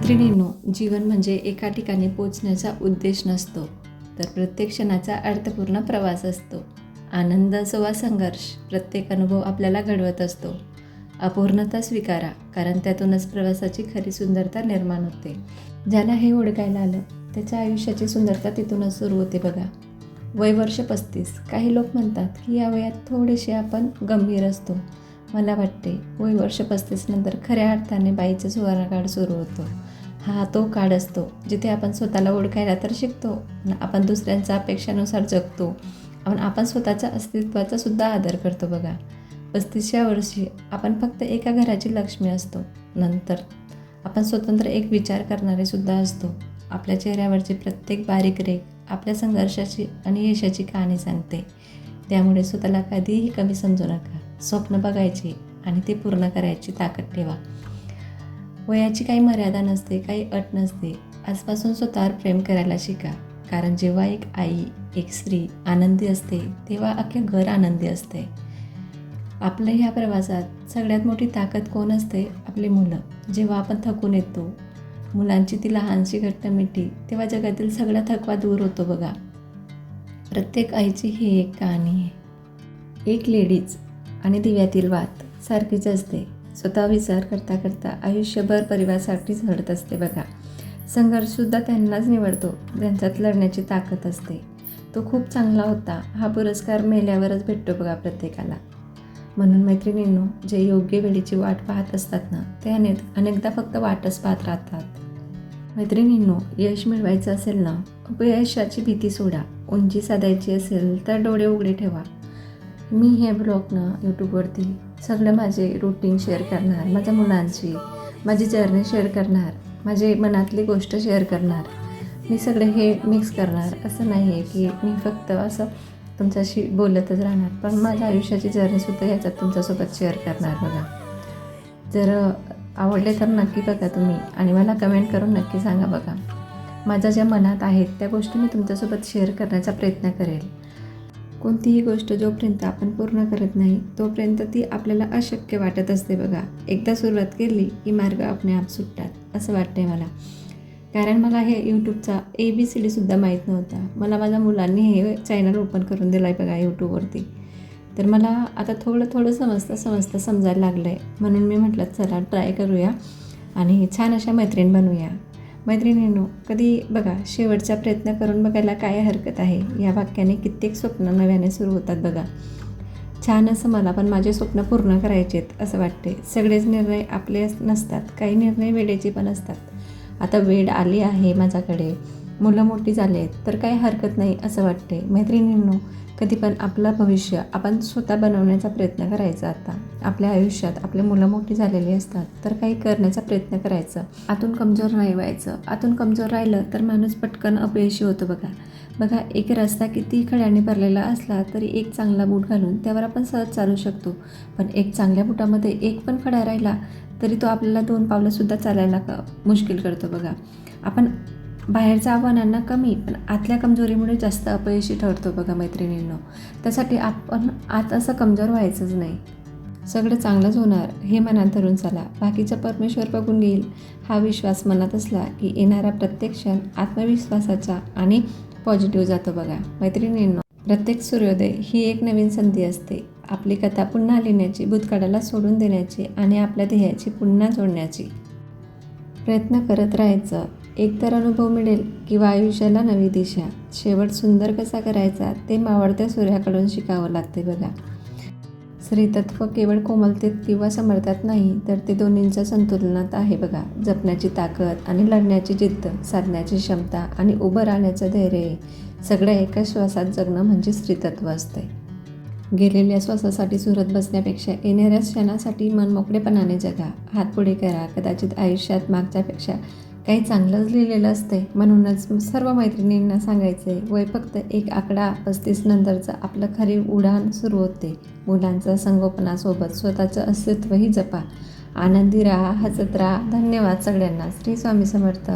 मैत्रिणींनो, जीवन म्हणजे एका ठिकाणी पोचण्याचा उद्देश नसतो, तर प्रत्येक क्षणाचा अर्थपूर्ण प्रवास असतो. आनंद असो वा संघर्ष, प्रत्येक अनुभव आपल्याला घडवत असतो. अपूर्णता स्वीकारा, कारण त्यातूनच प्रवासाची खरी सुंदरता निर्माण होते. ज्याला हे ओळखायला आलं त्याच्या आयुष्याची सुंदरता तिथूनच सुरू होते बघा. वय वर्ष 35. काही लोक म्हणतात की या वयात थोडेसे आपण गंभीर असतो. मला वाटते वय वर्ष 35 नंतर खऱ्या अर्थाने बाईचा सुवर्णकाळ सुरू होतो. हा तो काळ असतो जिथे आपण स्वतःला ओळखायला तर शिकतो, आपण दुसऱ्यांच्या अपेक्षानुसार जगतो, आपण स्वतःच्या अस्तित्वाचा सुद्धा आदर करतो बघा. 35व्या वर्षी आपण फक्त एका घराची लक्ष्मी असतो. नंतर आपण स्वतंत्र एक विचार करणारे सुद्धा असतो. आपल्या चेहऱ्यावरची प्रत्येक बारीक रेख आपल्या संघर्षाची आणि यशाची कहाणी सांगते. त्यामुळे स्वतःला कधीही कमी समजू नका. स्वप्न बघायचे आणि ते पूर्ण करायची ताकद ठेवा. वयाची काही मर्यादा नसते, काही अट नसते. आजपासून स्वतःवर प्रेम करायला शिका, कारण जेव्हा एक आई, एक स्त्री आनंदी असते तेव्हा अख्खे घर आनंदी असते. आपल्या ह्या प्रवासात सगळ्यात मोठी ताकद कोण असते? आपली मुलं. जेव्हा आपण थकून येतो, मुलांची ती लहानशी घट्ट मिठी, तेव्हा जगातील सगळा थकवा दूर होतो बघा. प्रत्येक आईची ही एक कहाणी आहे. एक लेडीज आणि दिव्यातील वात सारखीच असते. स्वतः विचार करता करता आयुष्यभर परिवारासाठीच लढत असते बघा. संघर्षसुद्धा त्यांनाच निवडतो ज्यांच्यात लढण्याची ताकद असते. तो खूप चांगला होता हा पुरस्कार मेल्यावरच भेटतो बघा प्रत्येकाला. म्हणून मैत्रिणींनो, जे योग्य वेळेची वाट पाहत असतात ना, ते अनेकदा फक्त वाटच पाहत राहतात. मैत्रिणींनो, यश मिळवायचं असेल ना, अपयशाची भीती सोडा. उंची साधायची असेल तर डोळे उघडे ठेवा. मी हे ब्लॉग ना यूट्यूबवरती सगळं माझे रूटीन शेअर करणार, माझ्या मुलांची माझी जर्नी शेअर करणार, माझे मनातली गोष्ट शेअर करणार. मी सगळे हे मिक्स करणार. असं नाही आहे की मी फक्त असं तुमच्याशी बोलतच राहणार, पण माझ्या आयुष्याची जर्नीसुद्धा ह्याच्यात तुमच्यासोबत शेअर करणार बघा. जर आवडले तर नक्की बघा तुम्ही आणि मला कमेंट करून नक्की सांगा बघा. माझ्या ज्या मनात आहेत त्या गोष्टी मी तुमच्यासोबत शेअर करण्याचा प्रयत्न करेल. कोणतीही गोष्ट जोपर्यंत आपण पूर्ण करत नाही तोपर्यंत ती आपल्याला अशक्य वाटत असते बघा. एकदा सुरुवात केली की मार्ग आपणआप सुटतात असं वाटतंय मला. कारण मला हे यूट्यूबचा ABCDसुद्धा माहीत नव्हता. मला माझ्या मुलांनी हे चॅनल ओपन करून दिलं आहे बघा यूट्यूबवरती. तर मला आता थोडं समजायला लागलं आहे. म्हणून मी म्हटलं चला ट्राय करूया आणि छान अशा मैत्रीण बनवूया. मैत्रिणींनो, कधी बघा, शेवटचा प्रयत्न करून बघायला काय हरकत आहे. या वाक्याने कित्येक स्वप्न नव्याने सुरू होतात बघा. छान असं मला पण माझे स्वप्न पूर्ण करायचे आहेत असं वाटते. सगळेच निर्णय आपले नसतात, काही निर्णय वेळेचे पण असतात. आता वेळ आली आहे माझ्याकडे, मुलं मोठी झाली आहेत तर काही हरकत नाही असं वाटते. मैत्रिणींनो, कधी पण आपलं भविष्य आपण स्वतः बनवण्याचा प्रयत्न करायचा. आता आपल्या आयुष्यात आपले मुलं मोठी झालेली असतात तर काही करण्याचा प्रयत्न करायचं. आतून कमजोर नाही व्हायचं. आतून कमजोर राहिलं तर माणूस पटकन अपयशी होतो बघा. एक रस्ता किती खड्याने भरलेला असला तरी एक चांगला बूट घालून त्यावर आपण सहज चालू शकतो. पण एक चांगल्या बुटामध्ये एक पण खडा राहिला तरी तो आपल्याला 2 पावलंसुद्धा चालायला मुश्किल करतो बघा. आपण बाहेरच्या आव्हानांना कमी, पण आतल्या कमजोरीमुळे जास्त अपयशी ठरतो बघा मैत्रिणींनो. त्यासाठी आपण आत असं कमजोर व्हायचंच नाही. सगळं चांगलंच होणार हे मनात धरून चला. बाकीचा परमेश्वर बघून घेईल हा विश्वास मनात असला की येणारा प्रत्येक क्षण आत्मविश्वासाचा आणि पॉझिटिव्ह जातो बघा. मैत्रिणींनो, प्रत्येक सूर्योदय ही एक नवीन संधी असते. आपली कथा पुन्हा लिहिण्याची, भूतकाळाला सोडून देण्याची आणि आपल्या ध्येयाची पुन्हा जोडण्याची. प्रयत्न करत राहायचं. एकतर अनुभव मिळेल किंवा आयुष्याला नवी दिशा. शेवट सुंदर कसा करायचा ते मावळत्या सूर्याकडून शिकावं लागते बघा. स्त्रीतत्व केवळ कोमलतेत किंवा समर्थात नाही, तर ते दोन्हींच्या संतुलनात आहे बघा. जपण्याची ताकद आणि लढण्याची जिद्द, साधण्याची क्षमता आणि उभं राहण्याचं धैर्य, सगळ्या एका श्वासात जगणं म्हणजे स्त्रीतत्व असते. गेलेल्या श्वासासाठी सुरत बसण्यापेक्षा येणाऱ्या क्षणासाठी मनमोकळेपणाने जगा. हात पुढे करा. कदाचित आयुष्यात मागच्यापेक्षा काही चांगलंच लिहिलेलं असते. म्हणूनच सर्व मैत्रिणींना सांगायचं आहे, वय फक्त एक आकडा. 35 नंतरचं आपलं खरी उडाण सुरू होते. मुलांचं संगोपनासोबत स्वतःचं अस्तित्वही जपा. आनंदी राहा, हसत राहा. धन्यवाद सगळ्यांना. श्री स्वामी समर्थ.